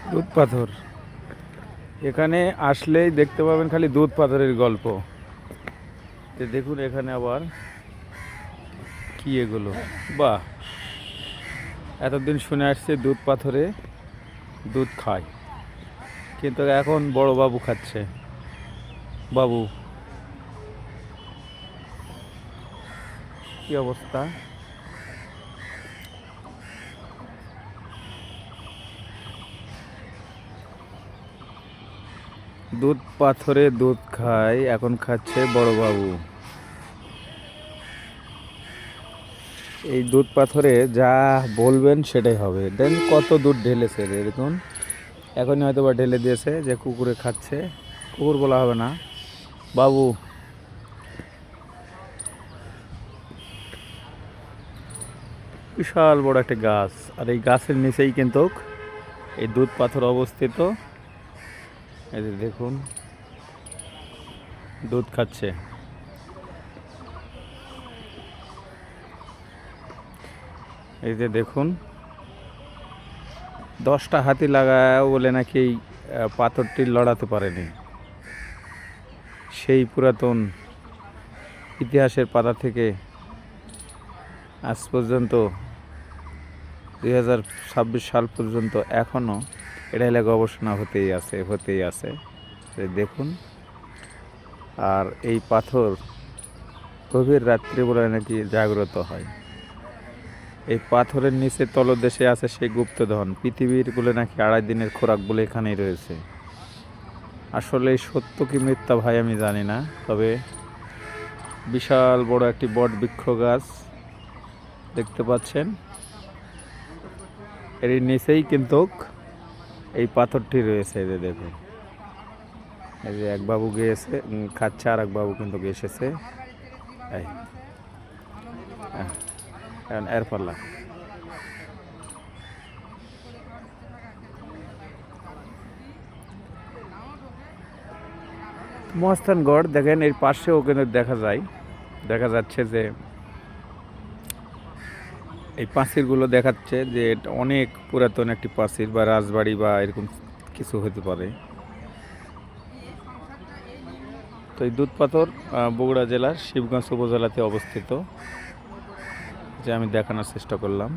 দুধ পাথর, এখানে আসলেই দেখতে পাবেন খালি দুধ পাথরের গল্প। দেখুন এখানে আবার কি এগুলো, বাহ! এতদিন শুনে আসছে দুধ পাথরে দুধ খায়, কিন্তু এখন বড় বাবু খাচ্ছে। বাবু, কি অবস্থা! দুধ পাথরে দুধ খায়, এখন খাচ্ছে বড় বাবু। এই দুধ পাথরে যা বলবেন সেটাই হবে। দেন কত দুধ ঢেলেছে দেখুন, এখনই হয়তো বা ঢেলে দিয়েছে যে কুকুরে খাচ্ছে। কুকুর বলা হবে না, বাবু। বিশাল বড় একটা গাছ, আর এই গাছের নিচেই কিন্তু এই দুধ পাথর অবস্থিত। এই যে দেখুন, দুধ খাচ্ছে। এই যে দেখুন, 10টা হাতি লাগায় বলে নাকি এই পাথরটি লড়াতে পারেনি। সেই পুরাতন ইতিহাসের পাতা থেকে আজ পর্যন্ত 2026 সাল পর্যন্ত এখনও এটা এলাকা গবেষণা হতেই আছে। দেখুন, আর এই পাথর গভীর রাত্রে বলে নাকি জাগ্রত হয়। এই পাথরের নিচে তলদেশে আছে সেই গুপ্তধন, পৃথিবীর বলে নাকি 2.5 দিনের খোরাক বলে এখানেই রয়েছে। আসলে সত্য কি মিথ্যা ভাই আমি জানি না, তবে বিশাল বড় একটি বট বৃক্ষ গাছ দেখতে পাচ্ছেন, এর নিচেই কিন্তু এই পাথরটি রয়েছে। এই যে দেখুন, এই যে এক বাবু গিয়েছে খাচ্ছে, আর এক বাবু কিন্তু এসেছে। এই এর পাল্লা মহাস্থানগড় দেখেন, এর পাশেও কিন্তু দেখা যাচ্ছে যে এই প্রাচীরগুলো দেখাচ্ছে যে এটা অনেক পুরাতন একটি প্রাচীর বা রাজবাড়ি বা এরকম কিছু হতে পারে। তো এই দুধ পাথর বগুড়া জেলার শিবগঞ্জ উপজেলাতে অবস্থিত, যে আমি দেখানোর চেষ্টা করলাম।